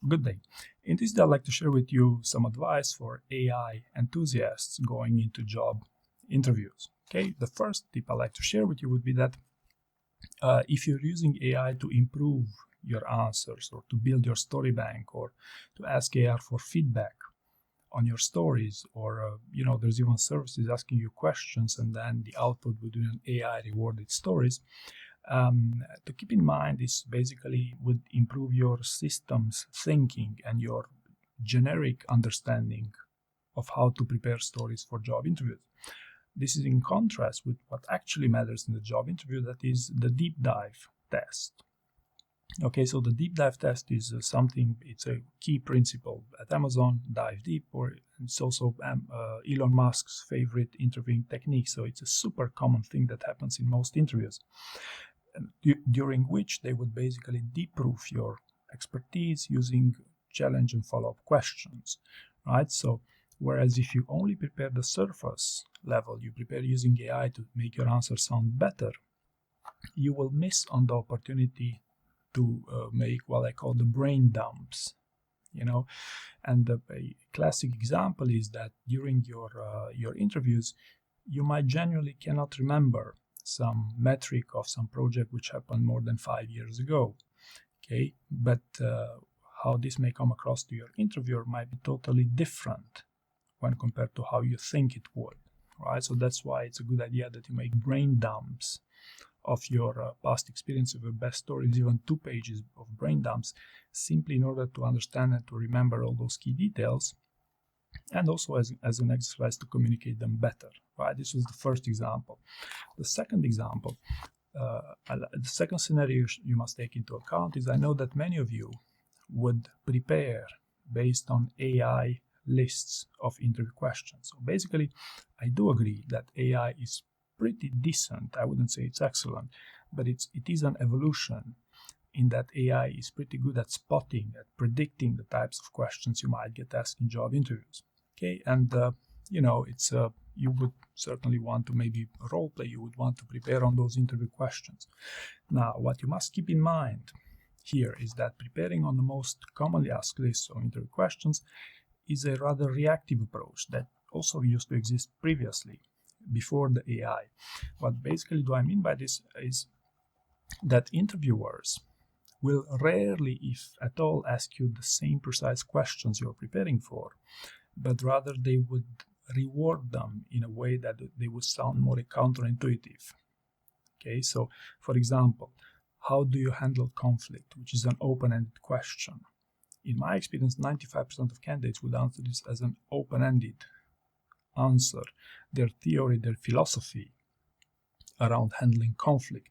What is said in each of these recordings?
Good day. In this video, I'd like to share with you some advice for AI enthusiasts going into job interviews. Okay, the first tip I'd like to share with you would be that if you're using AI to improve your answers or to build your story bank or to ask AI for feedback on your stories, or there's even services asking you questions and then the output would be an AI rewarded stories. To keep in mind, this basically would improve your systems thinking and your generic understanding of how to prepare stories for job interviews. This is in contrast with what actually matters in the job interview, that is the deep dive test. Okay, so the deep dive test is it's a key principle at Amazon, dive deep, or it's also Elon Musk's favorite interviewing technique. So it's a super common thing that happens in most interviews, during which they would basically deep-proof your expertise using challenge and follow-up questions, right? So whereas if you only prepare the surface level, you prepare using AI to make your answer sound better, you will miss on the opportunity to make what I call the brain dumps, and a classic example is that during your interviews, you might genuinely cannot remember some metric of some project which happened more than 5 years ago. Okay, but how this may come across to your interviewer might be totally different when compared to how you think it would, right? So that's why it's a good idea that you make brain dumps of your past experience, of your best stories, even 2 pages of brain dumps, simply in order to understand and to remember all those key details, and also as an exercise to communicate them better, right? This was the first example. The second example, the second scenario you must take into account is, I know that many of you would prepare based on AI lists of interview questions. So basically, I do agree that AI is pretty decent. I wouldn't say it's excellent, but it is an evolution in that AI is pretty good at spotting, at predicting the types of questions you might get asked in job interviews. Okay, and it's you would certainly want to maybe role play. You would want to prepare on those interview questions. Now, what you must keep in mind here is that preparing on the most commonly asked lists of interview questions is a rather reactive approach that also used to exist previously, before the AI. What basically do I mean by this is that interviewers will rarely, if at all, ask you the same precise questions you're preparing for, but rather they would reward them in a way that they would sound more counterintuitive. Okay, so for example, how do you handle conflict, which is an open-ended question? In my experience, 95% of candidates would answer this as an open-ended answer, their theory, their philosophy around handling conflict.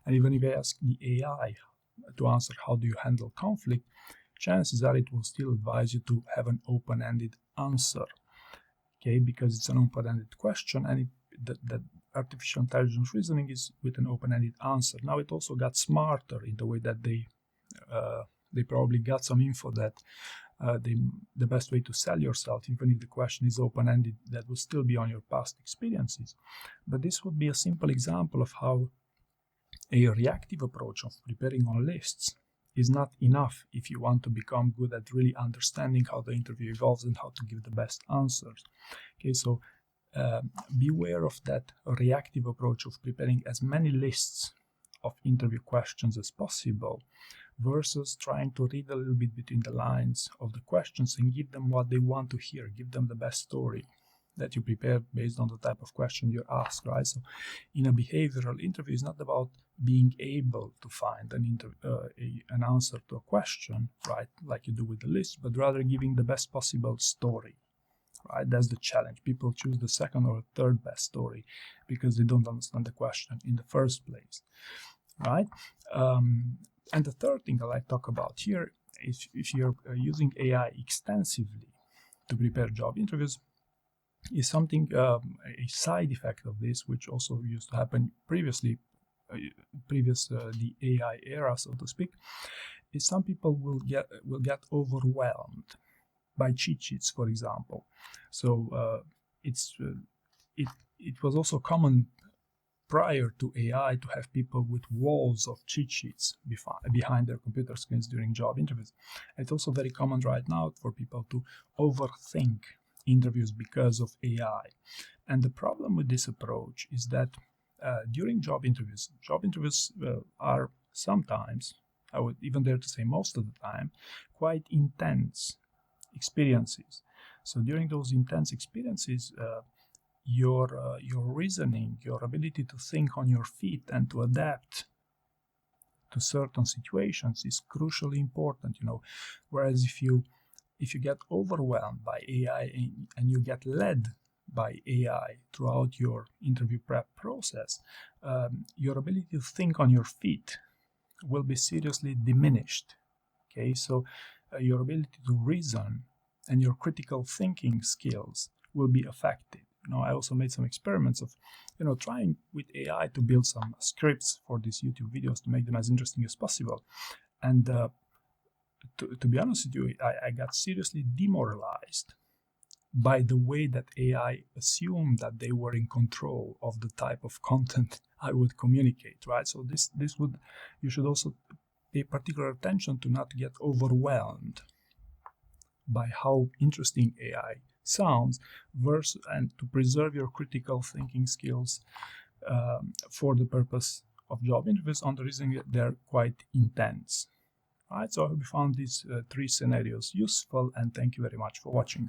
And even if I ask the AI to answer how do you handle conflict, chances are it will still advise you to have an open-ended answer. Okay, because it's an open-ended question, and the artificial intelligence reasoning is with an open-ended answer. Now it also got smarter in the way that they probably got some info that the best way to sell yourself, even if the question is open-ended, that will still be on your past experiences. But this would be a simple example of how a reactive approach of preparing on lists is not enough if you want to become good at really understanding how the interview evolves and how to give the best answers. Okay, so beware of that reactive approach of preparing as many lists of interview questions as possible, versus trying to read a little bit between the lines of the questions and give them what they want to hear, give them the best story that you prepared based on the type of question you're asked, right? So in a behavioral interview, it's not about being able to find an answer to a question, right, like you do with the list, but rather giving the best possible story, right? That's the challenge. People choose the second or third best story because they don't understand the question in the first place, right? And the third thing I like to talk about here is, if you're using AI extensively to prepare job interviews, is something, a side effect of this, which also used to happen previously, the AI era, so to speak, is some people will get overwhelmed by cheat sheets, for example. So it was also common prior to AI to have people with walls of cheat sheets behind their computer screens during job interviews. It's also very common right now for people to overthink interviews because of AI. And the problem with this approach is that during job interviews are sometimes, I would even dare to say most of the time, quite intense experiences. So during those intense experiences, your reasoning, your ability to think on your feet and to adapt to certain situations is crucially important, Whereas if you get overwhelmed by AI and you get led by AI throughout your interview prep process, your ability to think on your feet will be seriously diminished. Okay, so your ability to reason and your critical thinking skills will be affected. I also made some experiments of, trying with AI to build some scripts for these YouTube videos to make them as interesting as possible. And to be honest with you, I got seriously demoralized by the way that AI assumed that they were in control of the type of content I would communicate, right? So you should also pay particular attention to not get overwhelmed by how interesting AI sounds and to preserve your critical thinking skills for the purpose of job interviews on the reason that they're quite intense. All right, so I hope you found these 3 scenarios useful, and thank you very much for watching.